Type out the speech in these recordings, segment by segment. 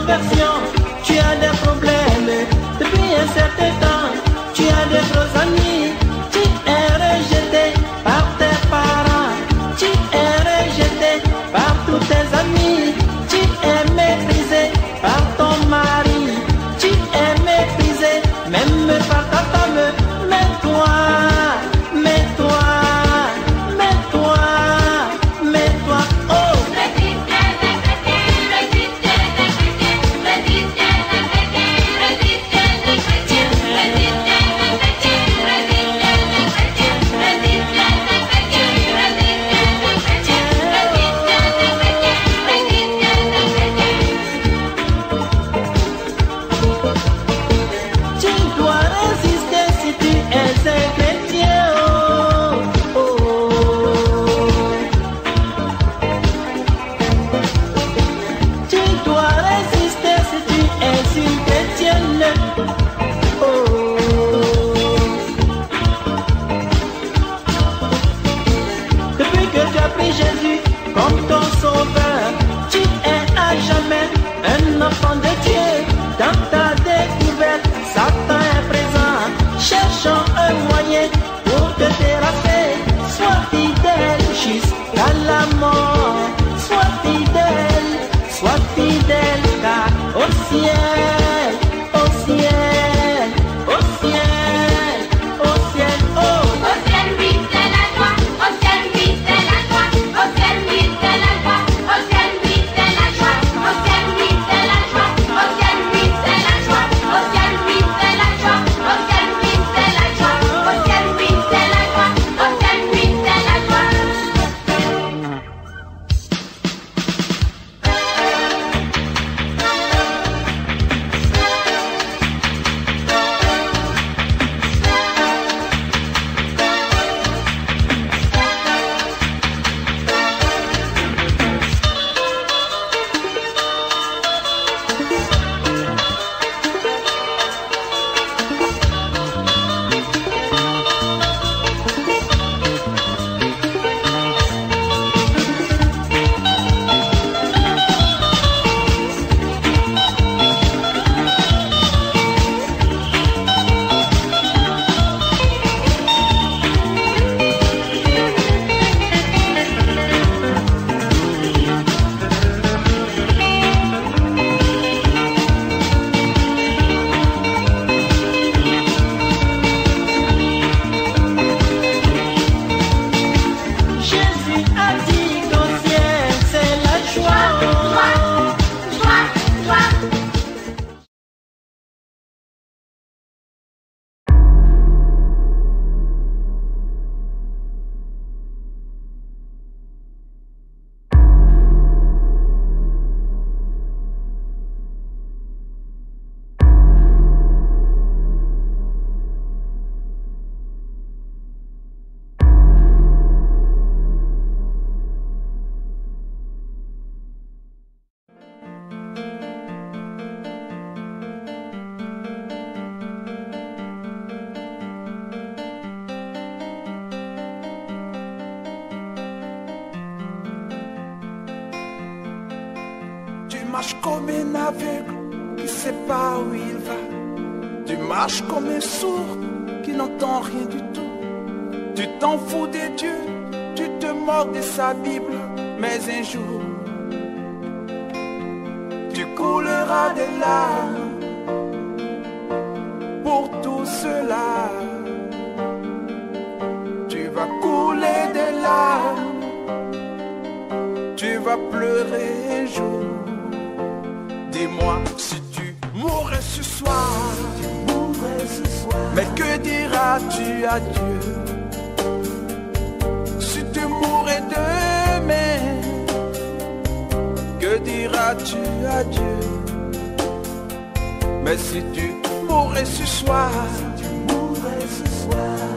conversion, tu as des problèmes. Depuis un certain temps, tu as de gros amis. Tu es rejeté par tes parents, tu es rejeté par tous tes amis. Tu es méprisé par ton mari, tu es méprisé même par ta femme. Mais toi, mais toi, mais toi, mais toi, oh. Jésus comme ton sauveur, tu es à jamais un enfant de Dieu. Dans ta découverte, Satan est présent, cherchant un moyen pour te terrasser. Sois fidèle jusqu'à la mort, sois fidèle car au ciel, au ciel, au ciel, au ciel, oh. Au ciel, oui, c'est la joie. Au ciel, oui, c'est la joie. Au ciel, oui, c'est la joie. Au ciel, oui, c'est la joie. Au ciel, oui, c'est la joie. Au ciel, oui, c'est la joie. Au ciel, oui, c'est la joie. Au ciel, oui, c'est la joie. Au ciel, oui, c'est la joie. Au ciel, oui, c'est la joie. Jésus a dit qu'au ciel c'est la joie. Tu marches comme un aveugle qui sait pas où il va. Tu marches comme un sourd qui n'entend rien du tout. Tu t'en fous des dieux, tu te moques de sa Bible. Mais un jour, tu couleras des larmes pour tout cela. Tu vas couler des larmes, tu vas pleurer un jour. Dis-moi si tu mourrais ce soir, mais que diras-tu à Dieu? Si tu mourrais demain, que diras-tu à Dieu? Mais si tu mourrais ce soir,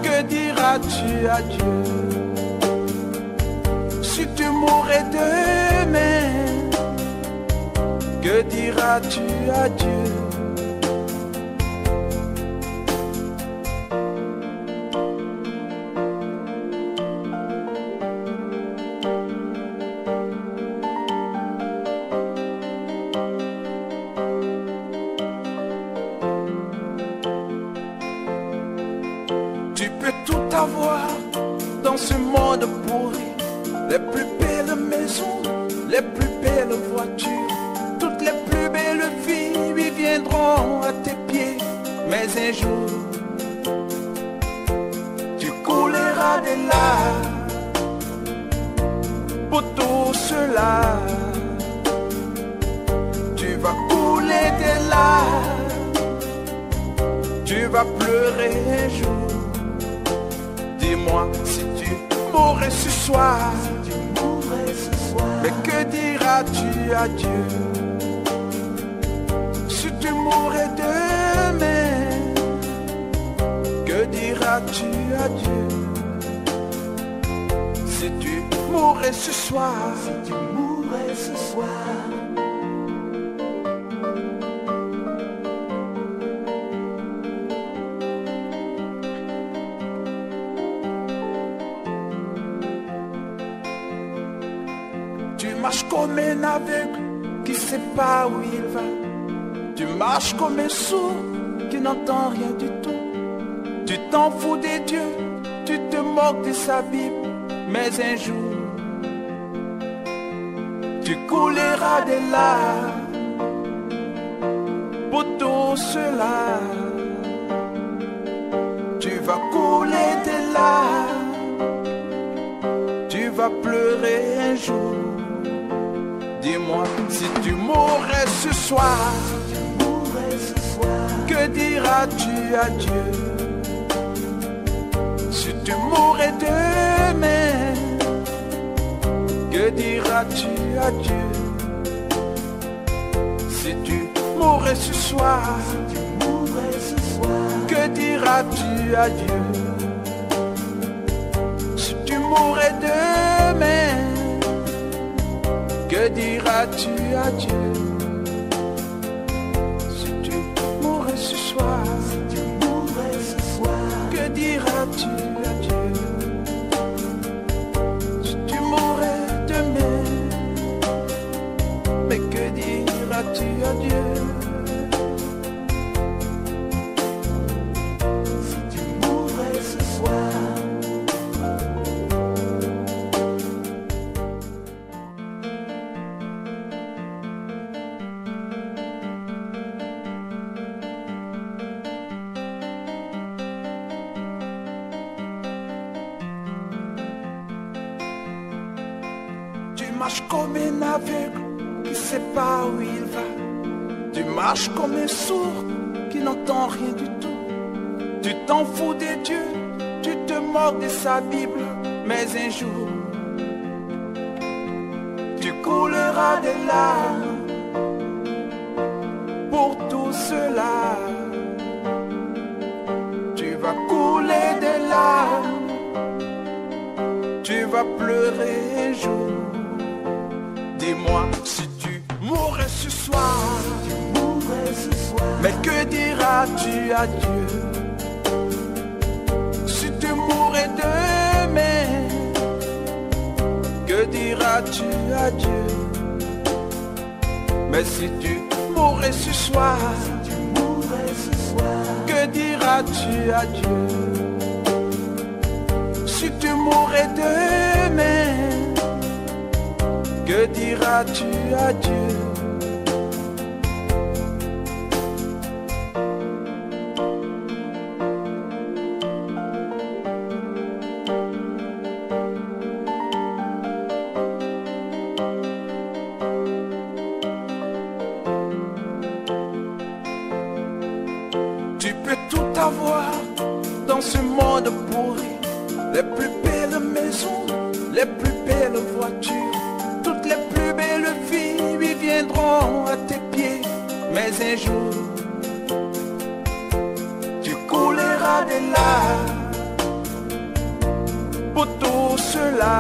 que diras-tu à Dieu? Si tu mourrais demain, que diras-tu à Dieu? les plus belles voitures, toutes les plus belles filles lui viendront à tes pieds. Mais un jour, tu couleras des larmes pour tout cela. Tu vas couler des larmes, tu vas pleurer un jour. Dis-moi si tu mourrais ce soir, mais que diras-tu à Dieu? Si tu mourrais demain, que diras-tu à Dieu? Si tu mourrais ce soir, tu marches comme un aveugle qui sait pas où il va. Tu marches comme un sourd qui n'entend rien du tout. Tu t'en fous des dieux, tu te moques de sa Bible. Mais un jour, tu couleras des larmes pour tout cela. Tu vas couler des larmes, tu vas pleurer un jour. Dis-moi si tu mourrais ce soir, que diras-tu à Dieu? Si tu mourrais demain, que diras-tu à Dieu? Si tu mourrais ce soir, que diras-tu à Dieu? Si tu mourrais demain, que diras-tu à Dieu? Si tu mourrais ce soir, que diras-tu à Dieu? Si tu mourrais demain, mais que diras-tu à Dieu? Si tu mourrais ce soir. Tu marches comme un aveugle qui sait pas où il va. Tu marches comme un sourd qui n'entend rien du tout. Tu t'en fous des dieux, tu te moques de sa Bible. Mais un jour, tu couleras des larmes pour tout cela. Tu vas couler des larmes, tu vas pleurer un jour. Dis-moi si tu mourrais ce soir, mais que diras-tu à Dieu? Si tu mourrais demain, que diras-tu à Dieu? Mais si tu mourrais ce soir, que diras-tu à Dieu? Si tu mourrais demain, que diras-tu à Dieu? Tu peux tout avoir dans ce monde pourri, les plus belles maisons, les plus belles voitures, toutes les plus belles filles lui viendront à tes pieds. Mais un jour, tu couleras des larmes pour tout cela.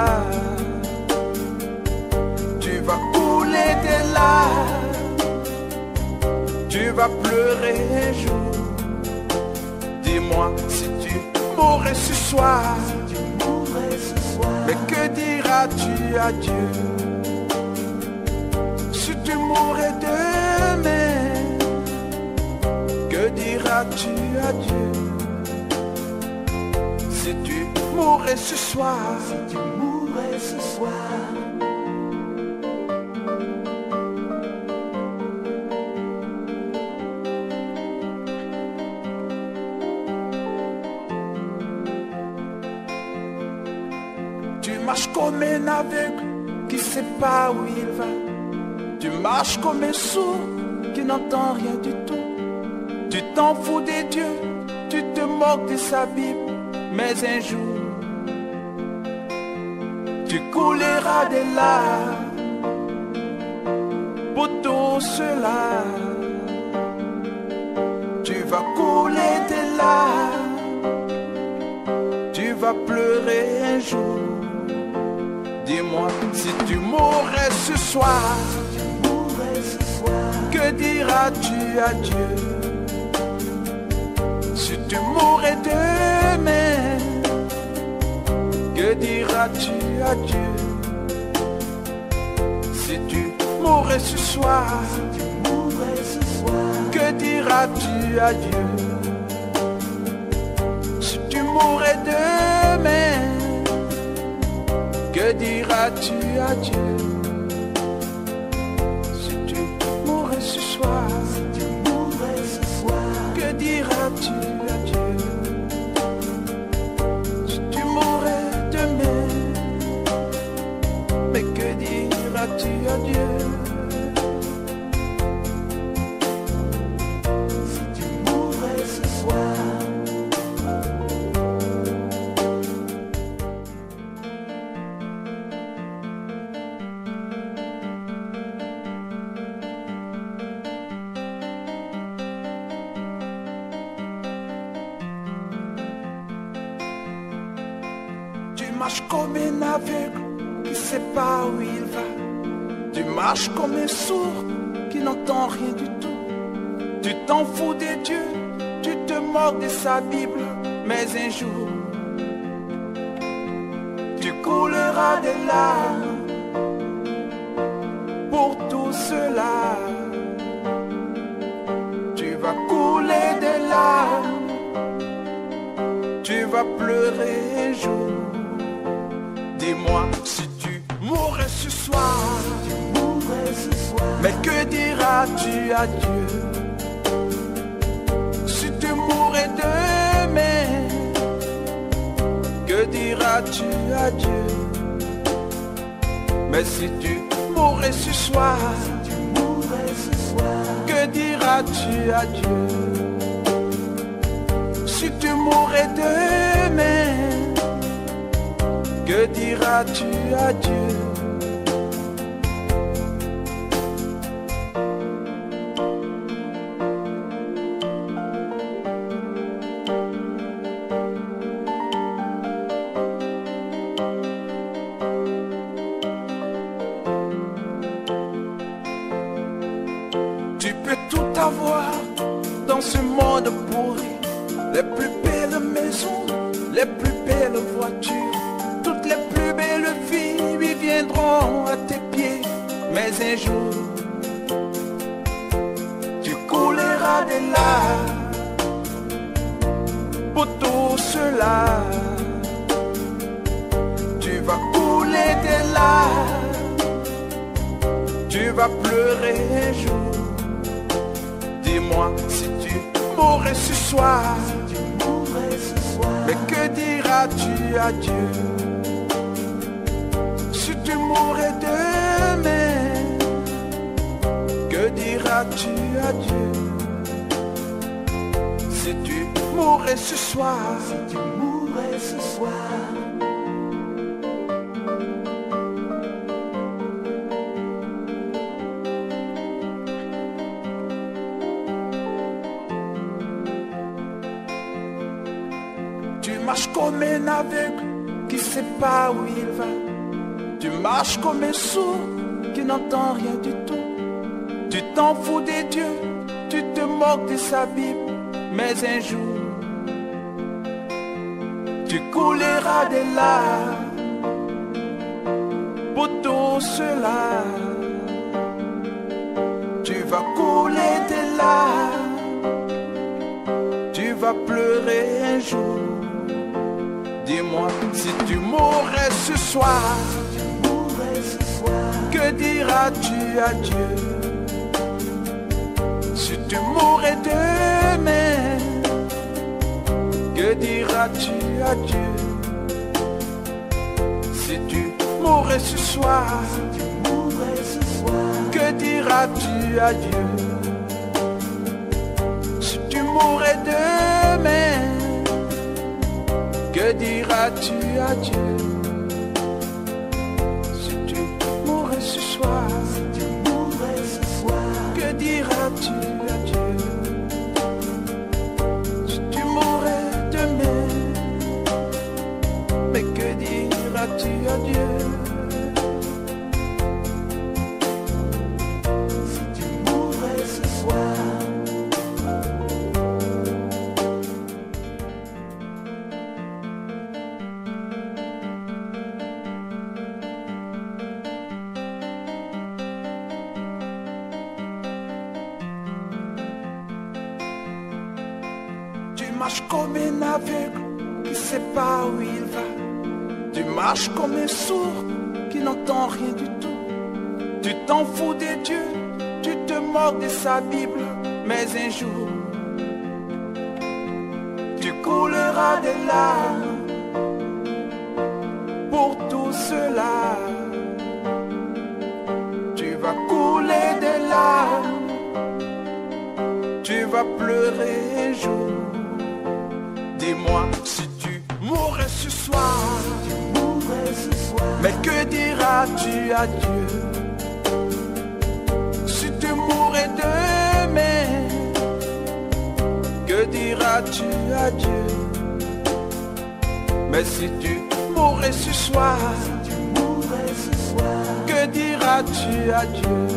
Tu vas couler des larmes, tu vas pleurer un jour. Dis-moi si tu mourrais ce soir, mais que diras-tu à Dieu? Si tu mourrais demain, que diras-tu à Dieu? Si tu mourrais ce soir, marches comme un aveugle qui sait pas où il va. Tu marches comme un sourd qui n'entend rien du tout. Tu t'en fous des dieux, tu te moques de sa Bible. Mais un jour, tu couleras des larmes pour tout cela. Tu vas couler des larmes, tu vas pleurer un jour. Dis-moi, si tu mourrais ce soir, que diras-tu à Dieu? Si tu mourrais demain, que diras-tu à Dieu? Si tu mourrais ce soir, que diras-tu à Dieu? Si tu mourrais demain, que diras-tu à Dieu? Si tu mourrais ce soir, que diras-tu à Dieu? Si tu mourrais demain, mais que diras-tu à Dieu? Si tu mourrais ce soir. Tu marches comme un aveugle qui sait pas où il va. Tu marches comme un sourd qui n'entend rien du tout. Tu t'en fous des dieux, tu te moques de sa Bible. Mais un jour, tu couleras des larmes pour tout cela. Tu vas couler des larmes, tu vas pleurer un jour. Dis-moi, si tu mourrais ce soir, mais que diras-tu à Dieu? Si tu mourrais demain, que diras-tu à Dieu? Mais si tu mourrais ce soir, que diras-tu à Dieu? Si tu mourrais demain, que diras-tu à Dieu? Tu peux tout avoir dans ce monde pourri, les plus belles maisons, les plus belles voitures, toutes les plus belles filles viendront à tes pieds. Mais un jour, tu couleras des larmes pour tout cela. Tu vas couler des larmes, tu vas pleurer un jour. Dis-moi, si tu mourrais ce soir, mais que diras-tu à Dieu? Si tu mourrais demain, que diras-tu à Dieu? Si tu mourrais ce soir, tu marches comme un aveugle qui sait pas où il va. Tu marches comme un sourd qui n'entend rien du tout. Tu t'en fous des dieux, tu te moques de sa Bible. Mais un jour, tu couleras des larmes pour tout cela. Tu vas couler des larmes, tu vas pleurer un jour. Dis-moi, si tu mourrais ce soir, que diras-tu à Dieu? Si tu mourrais demain, que diras-tu à Dieu? Si tu mourais ce soir, que diras-tu à Dieu? Si tu mourais demain, que diras-tu à Dieu? Si tu mourais ce soir, que diras-tu à Dieu? Si tu mourais demain, mais que diras-tu à Dieu? Si tu mourais ce soir. Tu marches comme un aveugle qui sait pas où il va. Tu marches comme un sourd qui n'entend rien du tout. Tu t'en fous des dieux, tu te moques de sa Bible. Mais un jour, tu couleras des larmes pour tout cela. Tu vas couler des larmes, tu vas pleurer un jour. Dis-moi si tu mourrais ce soir, mais que diras-tu à Dieu? Si tu mourais demain, que diras-tu à Dieu? Mais si tu mourais ce soir, que diras-tu à Dieu?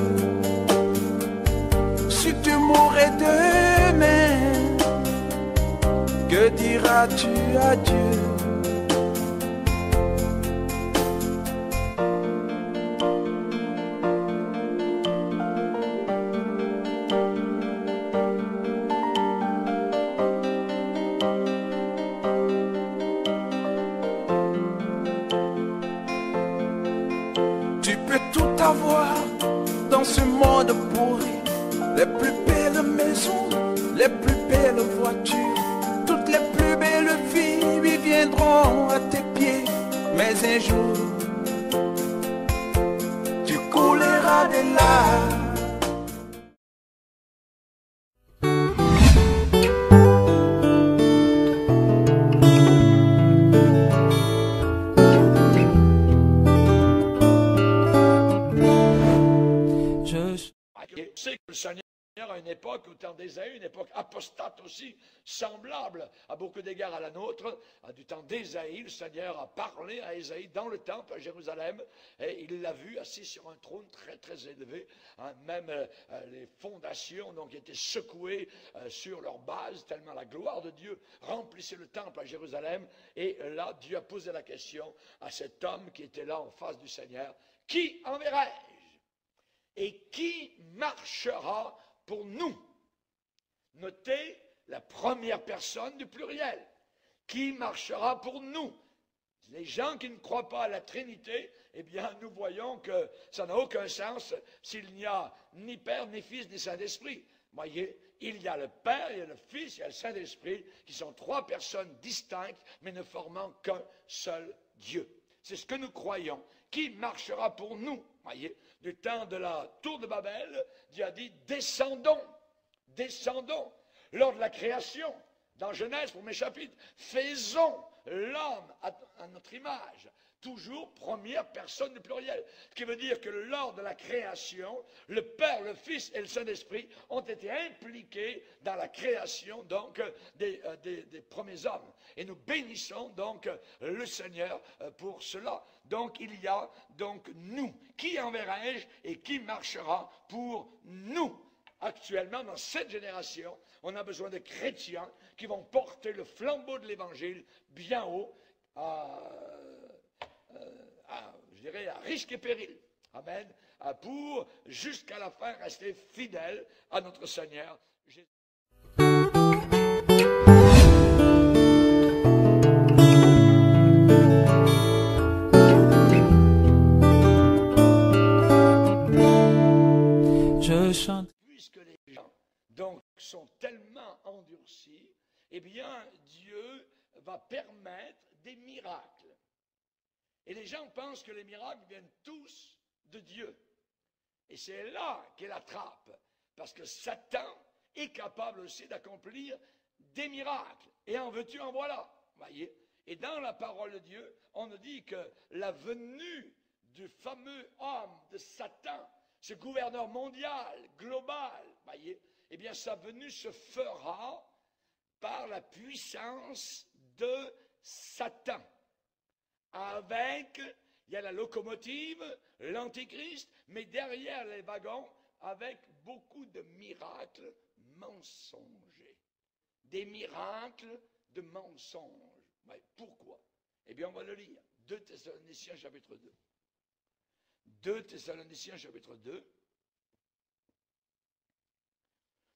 Si tu mourais demain, que diras-tu à Dieu? Tu peux tout avoir dans ce monde pourri, les plus belles maisons, les plus belles voitures, toutes les plus belles filles viendront à tes pieds. Mais un jour, tu couleras des larmes. Je sais que le Seigneur, à une époque, au temps d'Ésaïe, une époque apostate aussi, semblable à beaucoup d'égards à la nôtre, du temps d'Ésaïe, le Seigneur a parlé à Ésaïe dans le temple à Jérusalem, et il l'a vu assis sur un trône très très élevé, hein, même les fondations donc étaient secouées sur leur base, tellement la gloire de Dieu remplissait le temple à Jérusalem, et là Dieu a posé la question à cet homme qui était là en face du Seigneur: qui enverrai-je? Et qui marchera pour nous? Notez la première personne du pluriel. Qui marchera pour nous? Les gens qui ne croient pas à la Trinité, eh bien, nous voyons que ça n'a aucun sens s'il n'y a ni Père, ni Fils, ni Saint-Esprit. Voyez, il y a le Père, il y a le Fils, il y a le Saint-Esprit, qui sont trois personnes distinctes, mais ne formant qu'un seul Dieu. C'est ce que nous croyons. Qui marchera pour nous? Voyez, du temps de la tour de Babel, Dieu a dit: descendons, descendons. Lors de la création, dans Genèse, premier chapitre, faisons l'homme à notre image. Toujours première personne du pluriel. Ce qui veut dire que lors de la création, le Père, le Fils et le Saint-Esprit ont été impliqués dans la création donc des premiers hommes. Et nous bénissons donc le Seigneur pour cela. Donc il y a donc nous. Qui enverrai-je et qui marchera pour nous? Actuellement, dans cette génération, on a besoin de chrétiens qui vont porter le flambeau de l'Évangile bien haut, je dirais à risque et péril. Amen. Pour, jusqu'à la fin, rester fidèles à notre Seigneur Jésus. Je chante. Puisque les gens donc sont tellement endurcis, eh bien Dieu va permettre des miracles. Et les gens pensent que les miracles viennent tous de Dieu. Et c'est là qu'est la trappe, parce que Satan est capable aussi d'accomplir des miracles. Et en veux-tu, en voilà. Voyez. Et dans la parole de Dieu, on nous dit que la venue du fameux homme de Satan, ce gouverneur mondial, global, voyez, eh bien sa venue se fera par la puissance de Satan. Avec, il y a la locomotive, l'antéchrist, mais derrière les wagons, avec beaucoup de miracles mensongers. Des miracles de mensonges. Mais pourquoi? Eh bien, on va le lire. 2 Thessaloniciens chapitre 2. 2 Thessaloniciens chapitre 2.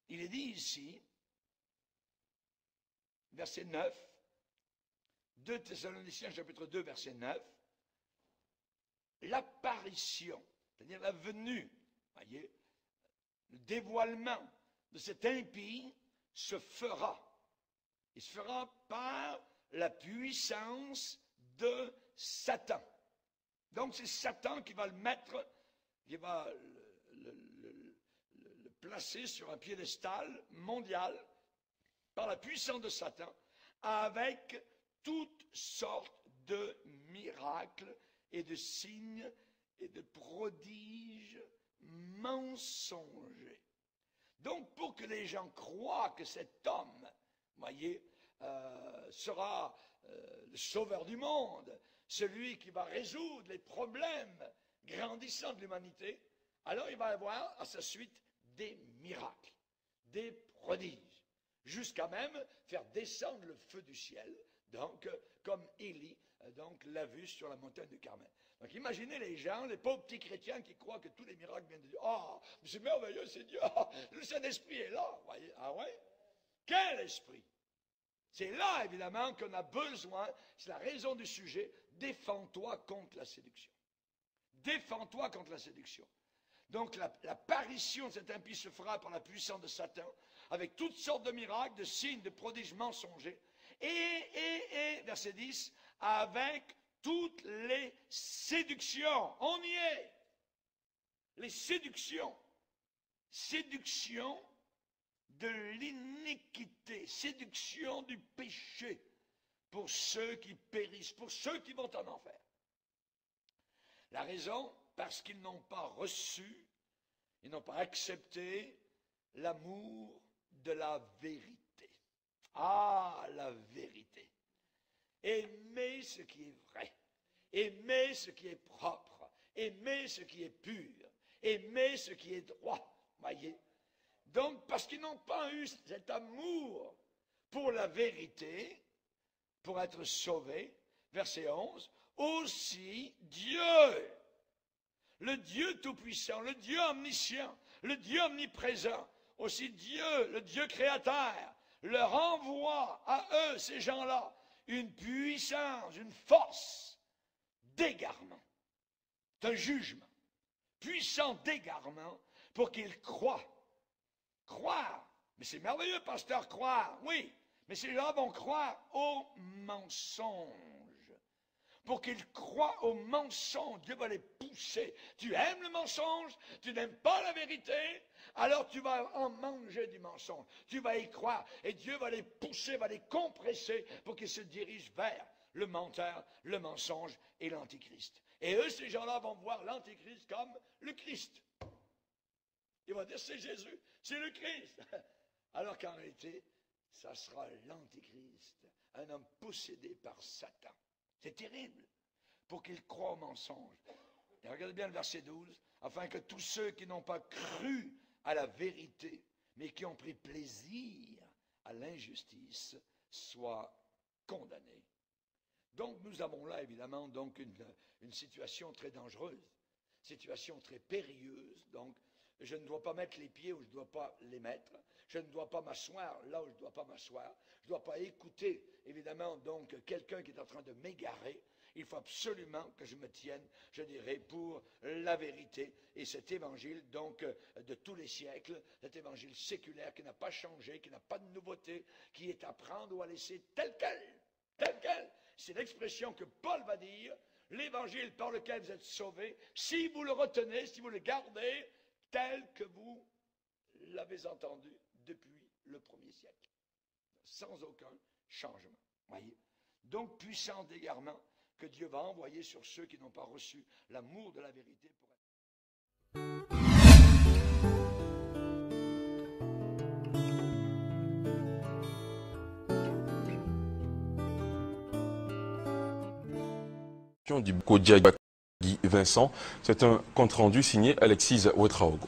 Il est dit ici, verset 9, 2 Thessaloniciens chapitre 2, verset 9, l'apparition, c'est-à-dire la venue, voyez, le dévoilement de cet impie se fera. Il se fera par la puissance de Satan. Donc c'est Satan qui va le mettre, qui va le placer sur un piédestal mondial par la puissance de Satan, avec toutes sortes de miracles et de signes et de prodiges mensongers. Donc pour que les gens croient que cet homme, voyez, sera le sauveur du monde, celui qui va résoudre les problèmes grandissants de l'humanité, alors il va avoir à sa suite des miracles, des prodiges, jusqu'à même faire descendre le feu du ciel, donc comme Élie donc l'a vu sur la montagne du Carmel. Donc imaginez les gens, les pauvres petits chrétiens qui croient que tous les miracles viennent de Dieu. Ah, c'est merveilleux, c'est Dieu. Ah, le Saint-Esprit est là, voyez. Ah ouais? Quel esprit? C'est là, évidemment, qu'on a besoin, c'est la raison du sujet, défends-toi contre la séduction. Défends-toi contre la séduction. Donc l'apparition de cet impie se fera par la puissance de Satan, avec toutes sortes de miracles, de signes, de prodiges mensongers, et verset 10, avec toutes les séductions. On y est. Les séductions. Séduction de l'iniquité, séduction du péché pour ceux qui périssent, pour ceux qui vont en enfer. La raison, parce qu'ils n'ont pas reçu, ils n'ont pas accepté l'amour de la vérité. Ah, la vérité. Aimer ce qui est vrai, aimer ce qui est propre, aimer ce qui est pur, aimer ce qui est droit, voyez. Donc, parce qu'ils n'ont pas eu cet amour pour la vérité, pour être sauvés, verset 11, aussi Dieu, le Dieu tout-puissant, le Dieu omniscient, le Dieu omniprésent, aussi Dieu, le Dieu créateur, leur envoie à eux, ces gens-là, une puissance, une force d'égarement. C'est un jugement, puissant d'égarement, pour qu'ils croient. Croire. Mais c'est merveilleux, pasteur, croire. Oui, mais ces gens vont croire au mensonge. Pour qu'ils croient au mensonge, Dieu va les pousser. Tu aimes le mensonge, tu n'aimes pas la vérité, alors tu vas en manger du mensonge. Tu vas y croire et Dieu va les pousser, va les compresser pour qu'ils se dirigent vers le menteur, le mensonge et l'antichrist. Et eux, ces gens-là vont voir l'antichrist comme le Christ. Ils vont dire c'est Jésus, c'est le Christ. Alors qu'en réalité, ça sera l'antichrist, un homme possédé par Satan. C'est terrible, pour qu'ils croient au mensonge. Et regardez bien le verset 12, afin que tous ceux qui n'ont pas cru à la vérité, mais qui ont pris plaisir à l'injustice, soient condamnés. Donc nous avons là évidemment donc une situation très dangereuse, situation très périlleuse. Donc je ne dois pas mettre les pieds où je ne dois pas les mettre. Je ne dois pas m'asseoir là où je ne dois pas m'asseoir. Je ne dois pas écouter, évidemment, donc, quelqu'un qui est en train de m'égarer. Il faut absolument que je me tienne, je dirais, pour la vérité. Et cet évangile, donc, de tous les siècles, cet évangile séculaire qui n'a pas changé, qui n'a pas de nouveauté, qui est à prendre ou à laisser tel quel. Tel quel. C'est l'expression que Paul va dire l'évangile par lequel vous êtes sauvés, si vous le retenez, si vous le gardez tel que vous l'avez entendu depuis le premier siècle, sans aucun changement. Voyez? Donc, puissant d'égarement que Dieu va envoyer sur ceux qui n'ont pas reçu l'amour de la vérité pour être... Du Kojagi Vincent, c'est un compte-rendu signé Alexis Ouetraogo.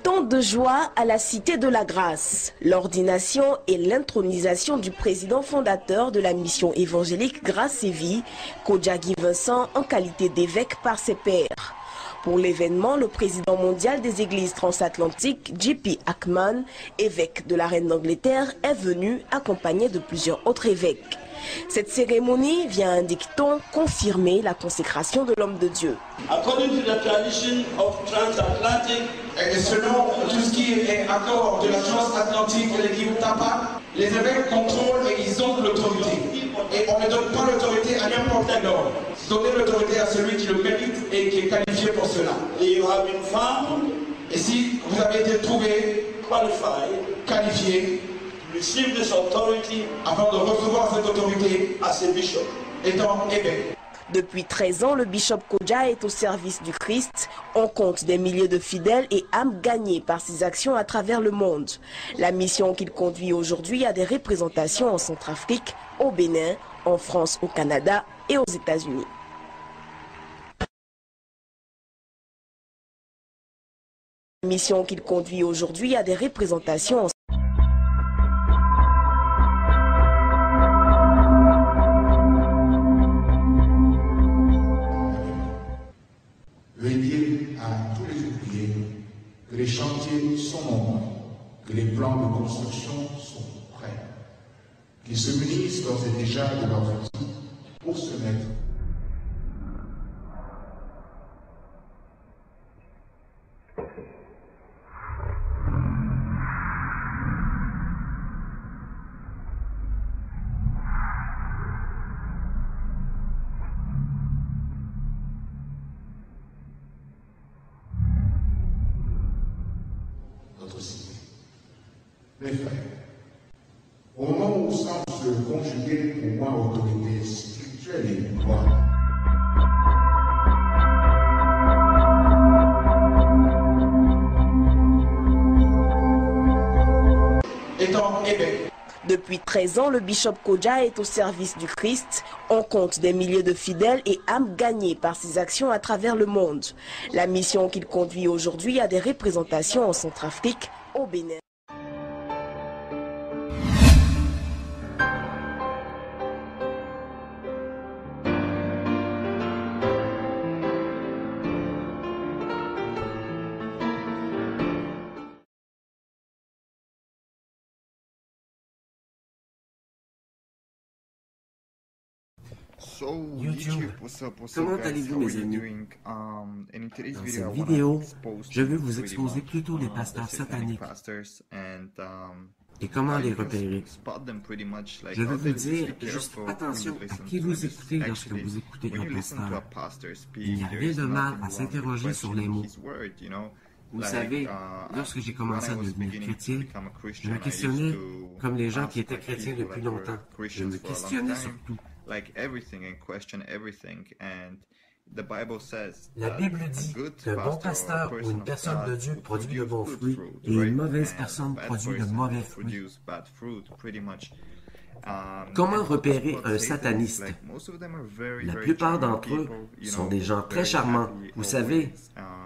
Tant de joie à la Cité de la Grâce. L'ordination et l'intronisation du président fondateur de la mission évangélique Grâce et Vie, Kojagi Vincent, en qualité d'évêque par ses pairs. Pour l'événement, le président mondial des églises transatlantiques, J.P. Ackman, évêque de la Reine d'Angleterre, est venu accompagné de plusieurs autres évêques. Cette cérémonie vient, indique-t-on, confirmer la consécration de l'homme de Dieu. Et selon tout ce qui est accord de la transatlantique et l'équipe TAPA, les évêques contrôlent et ils ont l'autorité. Et on ne donne pas l'autorité à n'importe quel homme. Donnez l'autorité à celui qui le mérite et qui est qualifié pour cela. Et si vous avez été trouvé qualifié, afin de recevoir cette autorité étant évêque. Depuis 13 ans, le bishop Koja est au service du Christ. On compte des milliers de fidèles et âmes gagnées par ses actions à travers le monde. La mission qu'il conduit aujourd'hui a des représentations en Centrafrique, au Bénin, en France, au Canada et aux États-Unis. La mission qu'il conduit aujourd'hui a des représentations en que les chantiers sont nombreux, que les plans de construction sont prêts, qu'ils se munissent d'ores et déjà de leurs outils pour se mettre mes frères, au moment où semble se conjuguer pour moi autorité spirituelle et pouvoir, étant évêque. Depuis 13 ans, le bishop Koja est au service du Christ. On compte des milliers de fidèles et âmes gagnées par ses actions à travers le monde. La mission qu'il conduit aujourd'hui a des représentations en Centrafrique, au Bénin. YouTube. Comment allez-vous, mes amis? Dans cette vidéo, je veux vous exposer plutôt les pasteurs sataniques et comment les repérer. Je veux vous dire juste attention à qui vous écoutez lorsque vous écoutez un pasteur. Il n'y a rien de mal à s'interroger sur les mots. Vous savez, lorsque j'ai commencé à devenir chrétien, je me questionnais comme les gens qui étaient chrétiens depuis longtemps. Je me questionnais sur tout. La Bible dit qu'un bon pasteur ou une personne de Dieu produit de bons fruits et une mauvaise personne produit de mauvais fruits. Comment repérer un sataniste? La plupart d'entre eux sont des gens très charmants, vous savez,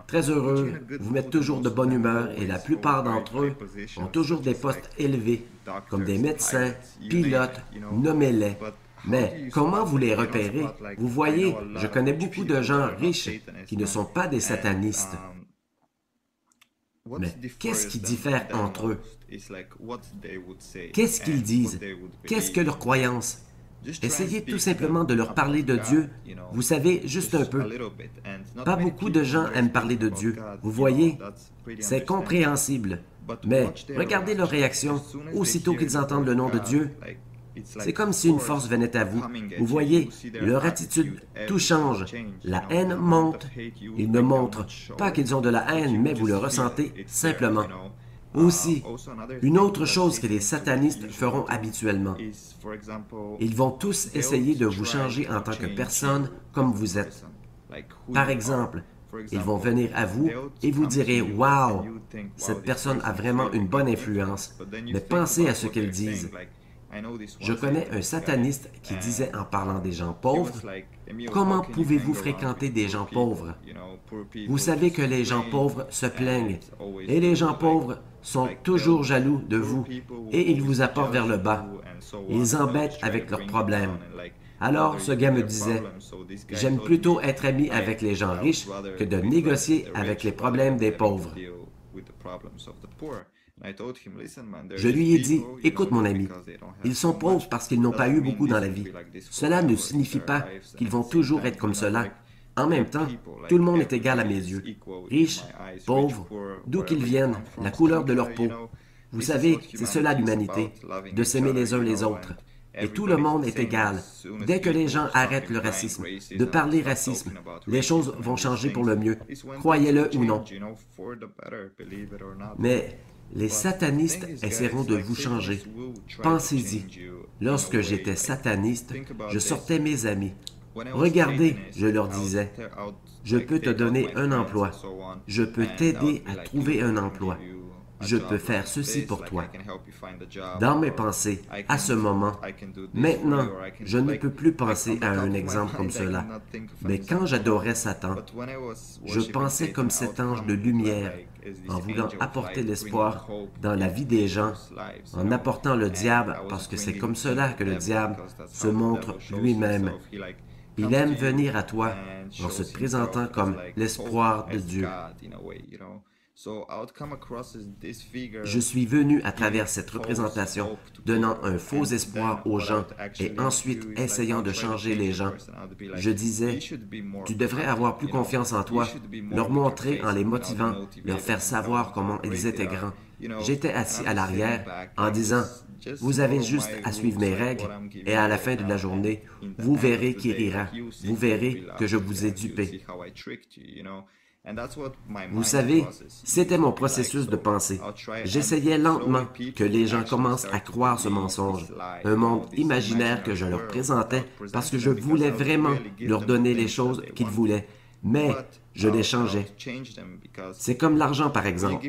très heureux, vous mettent toujours de bonne humeur et la plupart d'entre eux ont toujours des postes élevés, comme des médecins, pilotes, nommez-les. Mais comment vous les repérez? Vous voyez, je connais beaucoup de gens riches qui ne sont pas des satanistes. Mais qu'est-ce qui diffère entre eux? Qu'est-ce qu'ils disent? Qu'est-ce que leur croyance? Essayez tout simplement de leur parler de Dieu. Vous savez, juste un peu. Pas beaucoup de gens aiment parler de Dieu. Vous voyez, c'est compréhensible. Mais regardez leur réaction aussitôt qu'ils entendent le nom de Dieu. C'est comme si une force venait à vous. Vous voyez, leur attitude, tout change. La haine monte. Ils ne montrent pas qu'ils ont de la haine, mais vous le ressentez simplement. Aussi, une autre chose que les satanistes feront habituellement, ils vont tous essayer de vous changer en tant que personne comme vous êtes. Par exemple, ils vont venir à vous et vous direz « Wow, cette personne a vraiment une bonne influence, mais pensez à ce qu'elles disent. » Je connais un sataniste qui disait en parlant des gens pauvres, « Comment pouvez-vous fréquenter des gens pauvres? Vous savez que les gens pauvres se plaignent, et les gens pauvres sont toujours jaloux de vous, et ils vous apportent vers le bas. Ils embêtent avec leurs problèmes. » Alors, ce gars me disait, « J'aime plutôt être ami avec les gens riches que de négocier avec les problèmes des pauvres. » Je lui ai dit, « Écoute mon ami, ils sont pauvres parce qu'ils n'ont pas eu beaucoup dans la vie. Cela ne signifie pas qu'ils vont toujours être comme cela. En même temps, tout le monde est égal à mes yeux. Riches, pauvres, d'où qu'ils viennent, la couleur de leur peau. Vous savez, c'est cela l'humanité, de s'aimer les uns les autres. Et tout le monde est égal. Dès que les gens arrêtent le racisme, de parler racisme, les choses vont changer pour le mieux, croyez-le ou non. Mais les satanistes essaieront de vous changer. Pensez-y. Lorsque j'étais sataniste, je sortais mes amis. Regardez, je leur disais, je peux te donner un emploi. Je peux t'aider à trouver un emploi. Je peux faire ceci pour toi. Dans mes pensées, à ce moment, maintenant, je ne peux plus penser à un exemple comme cela. Mais quand j'adorais Satan, je pensais comme cet ange de lumière, en voulant apporter l'espoir dans la vie des gens, en apportant le diable, parce que c'est comme cela que le diable se montre lui-même. Il aime venir à toi en se présentant comme l'espoir de Dieu. Je suis venu à travers cette représentation, donnant un faux espoir aux gens et ensuite essayant de changer les gens. Je disais, tu devrais avoir plus confiance en toi, leur montrer en les motivant, leur faire savoir comment ils étaient grands. J'étais assis à l'arrière en disant, vous avez juste à suivre mes règles et à la fin de la journée, vous verrez qui rira, vous verrez que je vous ai dupé. Vous savez, c'était mon processus de pensée. J'essayais lentement que les gens commencent à croire ce mensonge, un monde imaginaire que je leur présentais parce que je voulais vraiment leur donner les choses qu'ils voulaient, mais je les changeais. C'est comme l'argent, par exemple.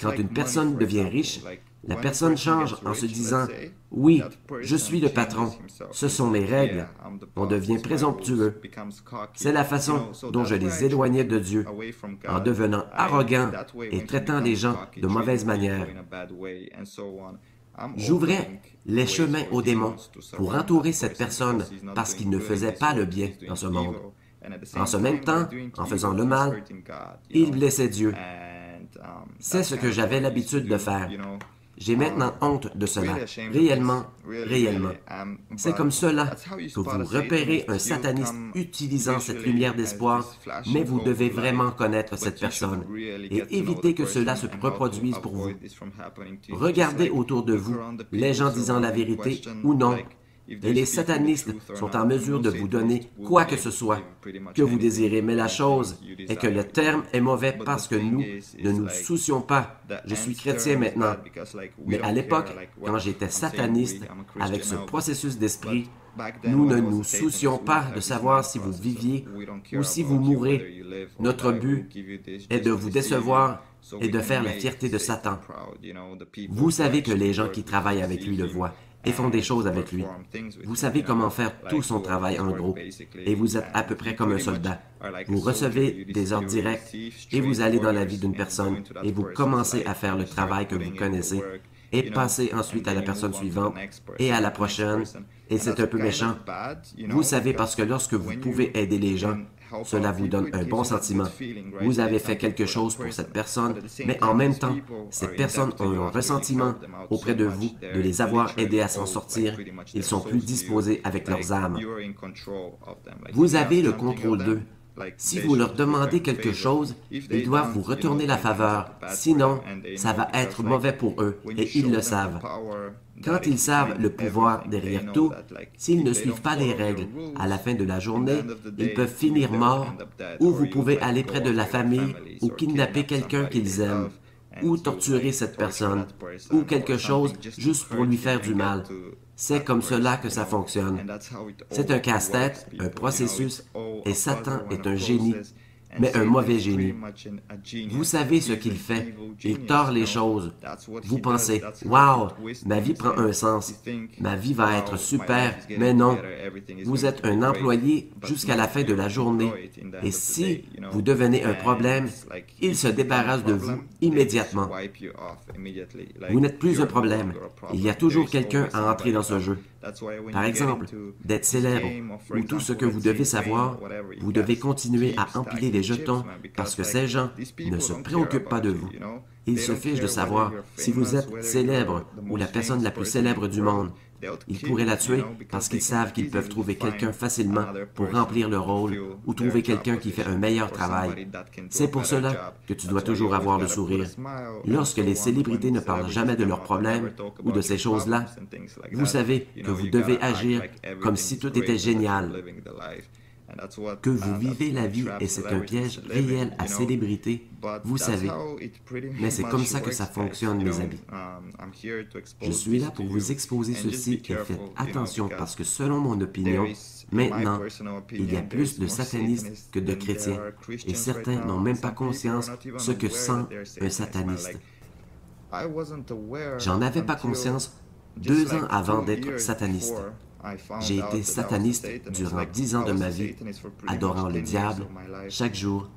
Quand une personne devient riche, la personne change en se disant « Oui, je suis le patron, ce sont mes règles. » On devient présomptueux. C'est la façon dont je les éloignais de Dieu, en devenant arrogant et traitant les gens de mauvaise manière. J'ouvrais les chemins aux démons pour entourer cette personne parce qu'il ne faisait pas le bien dans ce monde. En ce même temps, en faisant le mal, il blessait Dieu. C'est ce que j'avais l'habitude de faire. J'ai maintenant honte de cela, réellement. C'est comme cela que vous repérez un sataniste utilisant cette lumière d'espoir, mais vous devez vraiment connaître cette personne et éviter que cela se reproduise pour vous. Regardez autour de vous les gens disant la vérité ou non. Et les satanistes sont en mesure de vous donner quoi que ce soit que vous désirez. Mais la chose est que le terme est mauvais parce que nous ne nous soucions pas. Je suis chrétien maintenant. Mais à l'époque, quand j'étais sataniste, avec ce processus d'esprit, nous ne nous soucions pas de savoir si vous viviez ou si vous mourrez. Notre but est de vous décevoir et de faire la fierté de Satan. Vous savez que les gens qui travaillent avec lui le voient et font des choses avec lui. Vous savez comment faire tout son travail en gros, et vous êtes à peu près comme un soldat. Vous recevez des ordres directs, et vous allez dans la vie d'une personne, et vous commencez à faire le travail que vous connaissez, et passez ensuite à la personne suivante, et à la prochaine, et c'est un peu méchant. Vous savez parce que lorsque vous pouvez aider les gens, cela vous donne un bon sentiment. Vous avez fait quelque chose pour cette personne, mais en même temps, ces personnes ont un ressentiment auprès de vous de les avoir aidés à s'en sortir. Ils sont plus disposés avec leurs âmes. Vous avez le contrôle d'eux. Si vous leur demandez quelque chose, ils doivent vous retourner la faveur. Sinon, ça va être mauvais pour eux et ils le savent. Quand ils savent le pouvoir derrière tout, s'ils ne suivent pas les règles, à la fin de la journée, ils peuvent finir morts, ou vous pouvez aller près de la famille ou kidnapper quelqu'un qu'ils aiment, ou torturer cette personne, ou quelque chose juste pour lui faire du mal. C'est comme cela que ça fonctionne. C'est un casse-tête, un processus, et Satan est un génie, mais un mauvais génie. Vous savez ce qu'il fait. Il tord les choses. Vous pensez, « Wow, ma vie prend un sens. Ma vie va être super. » Mais non. Vous êtes un employé jusqu'à la fin de la journée. Et si vous devenez un problème, il se débarrasse de vous immédiatement. Vous n'êtes plus un problème. Il y a toujours quelqu'un à entrer dans ce jeu. Par exemple, d'être célèbre, ou tout ce que vous devez savoir, vous devez continuer à empiler les jetons parce que ces gens ne se préoccupent pas de vous. Ils se fichent de savoir si vous êtes célèbre ou la personne la plus célèbre du monde. Ils pourraient la tuer parce qu'ils savent qu'ils peuvent trouver quelqu'un facilement pour remplir le rôle ou trouver quelqu'un qui fait un meilleur travail. C'est pour cela que tu dois toujours avoir le sourire. Lorsque les célébrités ne parlent jamais de leurs problèmes ou de ces choses-là, vous savez que vous devez agir comme si tout était génial. Que vous vivez la vie et c'est un piège réel à célébrité, vous savez. Mais c'est comme ça que ça fonctionne, mes amis. Je suis là pour vous exposer ceci et faites attention parce que selon mon opinion, maintenant, il y a plus de satanistes que de chrétiens et certains n'ont même pas conscience ce que sent un sataniste. J'en avais pas conscience 2 ans avant d'être sataniste. J'ai été sataniste durant 10 ans de ma vie, adorant le diable, chaque jour,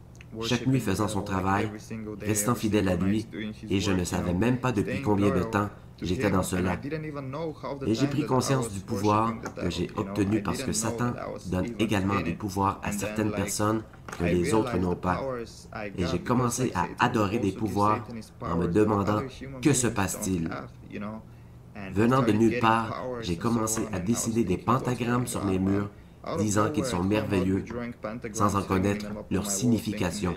chaque nuit faisant son travail, restant fidèle à lui, et je ne savais même pas depuis combien de temps j'étais dans cela. Et j'ai pris conscience du pouvoir que j'ai obtenu parce que Satan donne également des pouvoirs à certaines personnes que les autres n'ont pas. Et j'ai commencé à adorer des pouvoirs en me demandant « Que se passe-t-il » Venant de nulle part, j'ai commencé à dessiner des pentagrammes sur mes murs, disant qu'ils sont merveilleux, sans en connaître leur signification.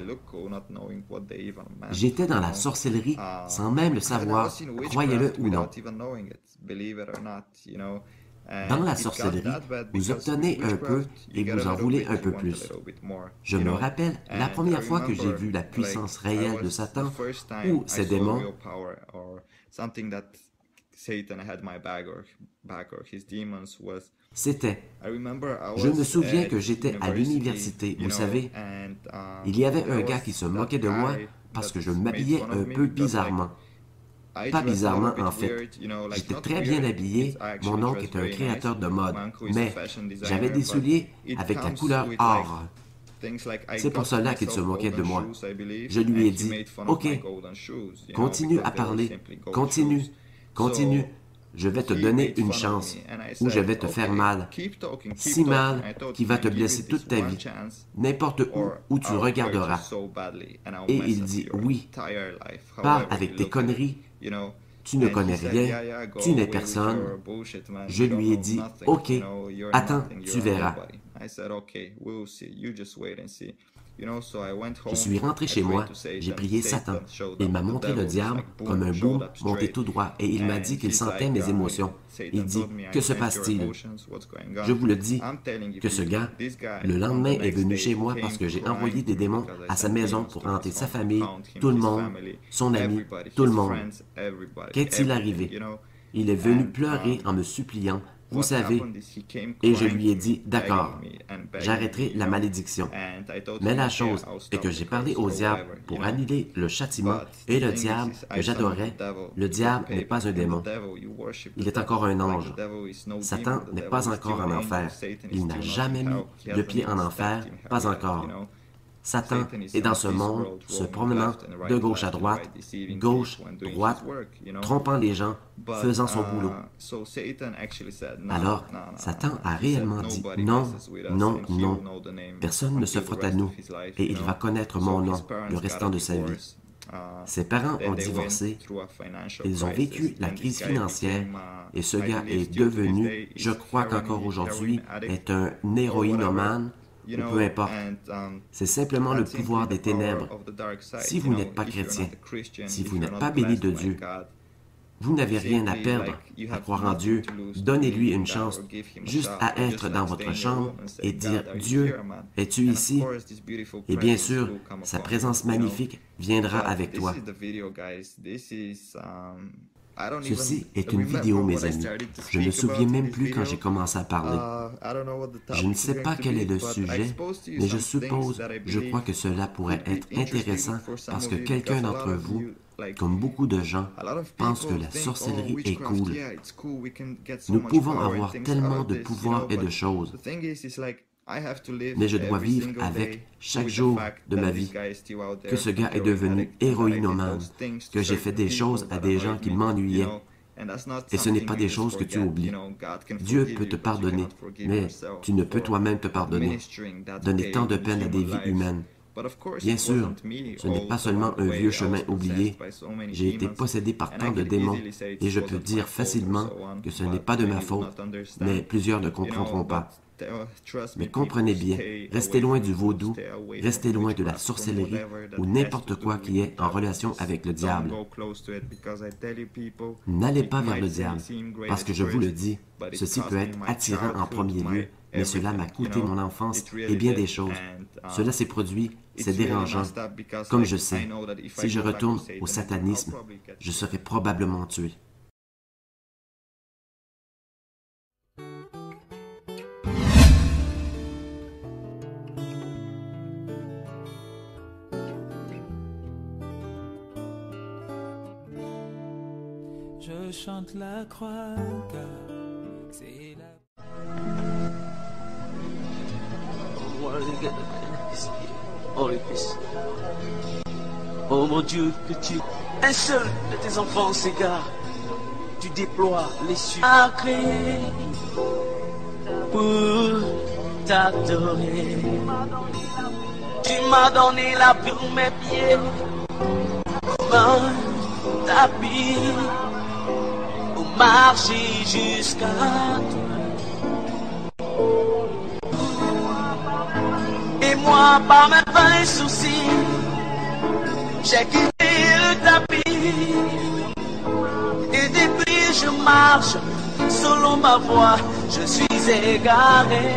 J'étais dans la sorcellerie sans même le savoir, croyez-le ou non. Dans la sorcellerie, vous obtenez un peu et vous en voulez un peu plus. Je me rappelle la première fois que j'ai vu la puissance réelle de Satan ou ses démons. C'était, je me souviens que j'étais à l'université, vous savez, il y avait un gars qui se moquait de moi parce que je m'habillais un peu bizarrement. Pas bizarrement, en fait. J'étais très bien habillé, mon oncle est un créateur de mode, mais j'avais des souliers avec la couleur or. C'est pour cela qu'il se moquait de moi. Je lui ai dit, « Ok, continue à parler, continue. Continue, je vais te donner une chance, ou je vais te faire mal, si mal qu'il va te blesser toute ta vie, n'importe où tu regarderas. » Et il dit, « Oui, pars avec tes conneries, tu ne connais rien, tu n'es personne. » Je lui ai dit, « Ok, attends, tu verras. » Je suis rentré chez moi, j'ai prié Satan. Il m'a montré le diable comme un boom monté tout droit et il m'a dit qu'il sentait mes émotions. Il dit, « Que se passe-t-il? » Je vous le dis que ce gars, le lendemain, est venu chez moi parce que j'ai envoyé des démons à sa maison pour hanter sa famille, tout le monde, son ami, tout le monde. Qu'est-il arrivé? Il est venu pleurer en me suppliant. Vous savez, et je lui ai dit, d'accord, j'arrêterai la malédiction. Mais la chose est que j'ai parlé au diable pour annuler le châtiment et le diable que j'adorais, le diable n'est pas un démon. Il est encore un ange. Satan n'est pas encore en enfer. Il n'a jamais mis le pied en enfer, pas encore. Satan est dans ce monde, se promenant de gauche à droite, trompant les gens, faisant son boulot. Alors, Satan a réellement dit « Non, non, non, personne ne se frotte à nous, et il va connaître mon nom le restant de sa vie. » Ses parents ont divorcé, ils ont vécu la crise financière, et ce gars est devenu, je crois qu'encore aujourd'hui, est un héroïnomane, ou peu importe. C'est simplement le pouvoir des ténèbres. Si vous n'êtes pas chrétien, si vous n'êtes pas béni de Dieu, vous n'avez rien à perdre à croire en Dieu. Donnez-lui une chance, juste à être dans votre chambre et dire « Dieu, es-tu ici? » Et bien sûr, sa présence magnifique viendra avec toi. Ceci est une vidéo, mes amis. Je ne me souviens même plus quand j'ai commencé à parler. Je ne sais pas quel est le sujet, mais je suppose, je crois que cela pourrait être intéressant parce que quelqu'un d'entre vous, comme beaucoup de gens, pense que la sorcellerie est cool. Nous pouvons avoir tellement de pouvoir et de choses. Mais je dois vivre avec chaque jour de ma vie que ce gars est devenu héroïnomane, que j'ai fait des choses à des gens qui m'ennuyaient. Et ce n'est pas des choses que tu oublies. Dieu peut te pardonner, mais tu ne peux toi-même te pardonner. Donner tant de peine à des vies humaines. Bien sûr, ce n'est pas seulement un vieux chemin oublié. J'ai été possédé par tant de démons et je peux dire facilement que ce n'est pas de ma faute, mais plusieurs ne comprendront pas. Mais comprenez bien, restez loin du vaudou, restez loin de la sorcellerie ou n'importe quoi qui est en relation avec le diable. N'allez pas vers le diable, parce que je vous le dis, ceci peut être attirant en premier lieu, mais cela m'a coûté mon enfance et bien des choses. Cela s'est produit, c'est dérangeant. Comme je sais, si je retourne au satanisme, je serai probablement tué. Je chante la croix car c'est la... Oh mon Dieu, que tu... Un seul de tes enfants s'égare. Tu déploies les cieux à créer pour t'adorer. Tu m'as donné la vie pour mes pieds, comme un tapis. Marcher jusqu'à toi. Et moi, par mes vains soucis, j'ai quitté le tapis. Et depuis je marche selon ma voie, je suis égaré.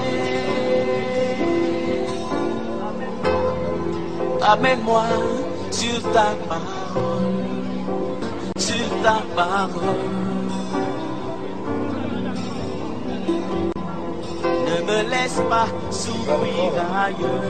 Amène-moi sur ta parole, sur ta parole. Ne me laisse pas souffrir ailleurs.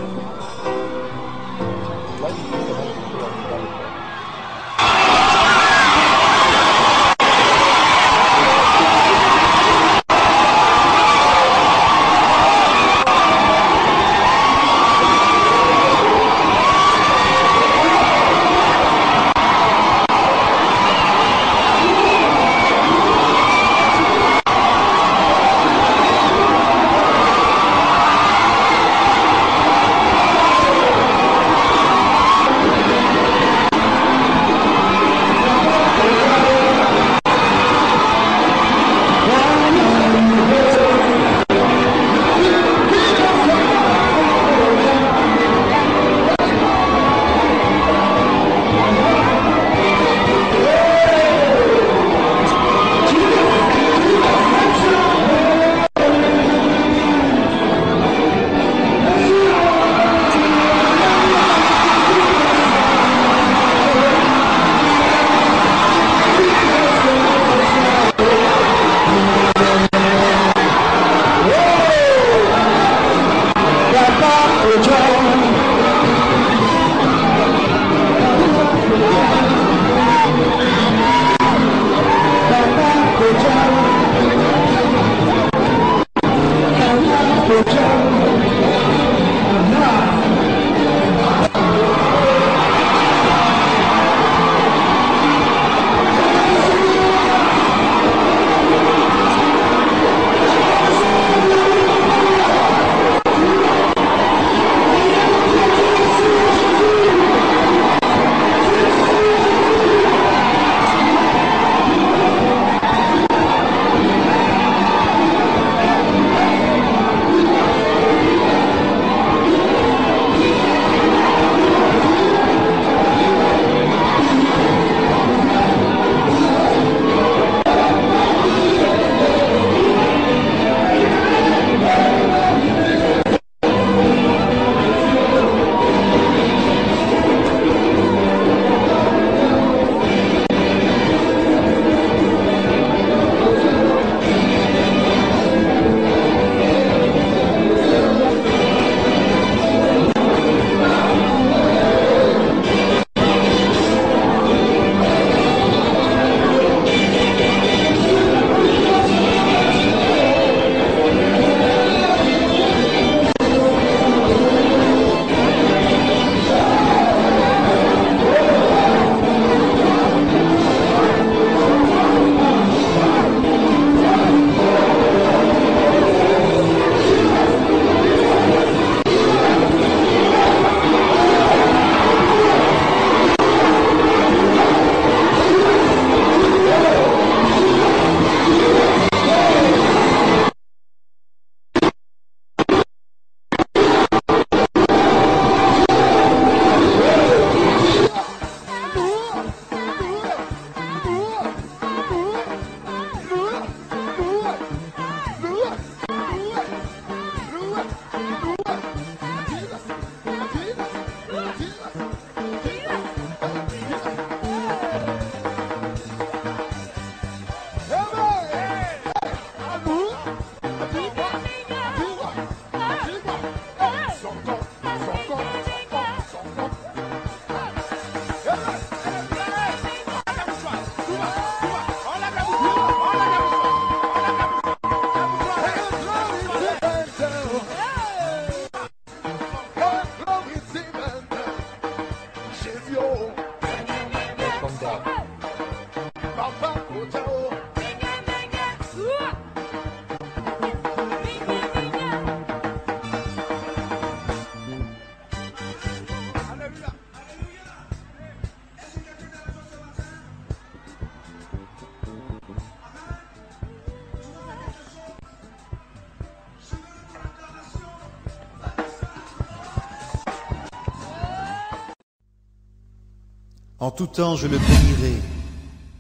En tout temps je le bénirai,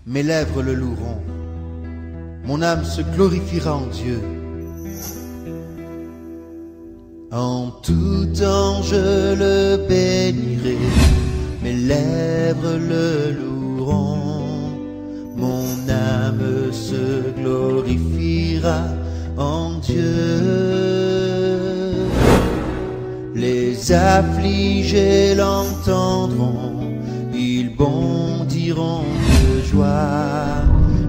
mes lèvres le loueront. Mon âme se glorifiera en Dieu. En tout temps je le bénirai, mes lèvres le loueront. Mon âme se glorifiera en Dieu. Les affligés l'entendront, ils bondiront de joie.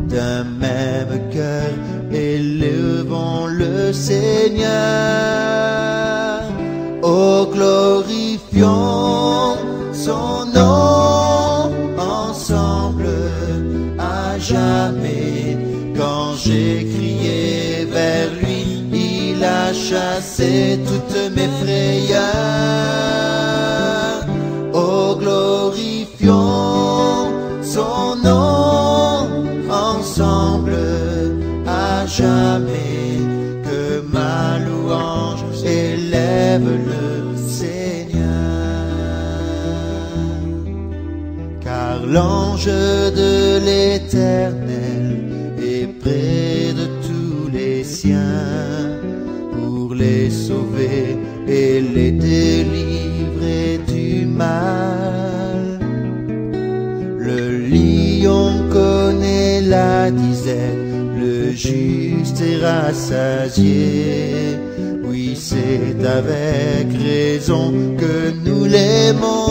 D'un même cœur élevons le Seigneur. Oh, glorifions son nom ensemble à jamais. Quand j'ai crié vers lui, il a chassé toutes mes frayeurs. Oh, glorifions son nom ensemble à jamais. Que ma louange élève le Seigneur. Car l'ange de l'Éternel est près de tous les siens pour les sauver et les délivrer du mal. Le lion connaît la disette, le juste est rassasié. Oui, c'est avec raison que nous l'aimons.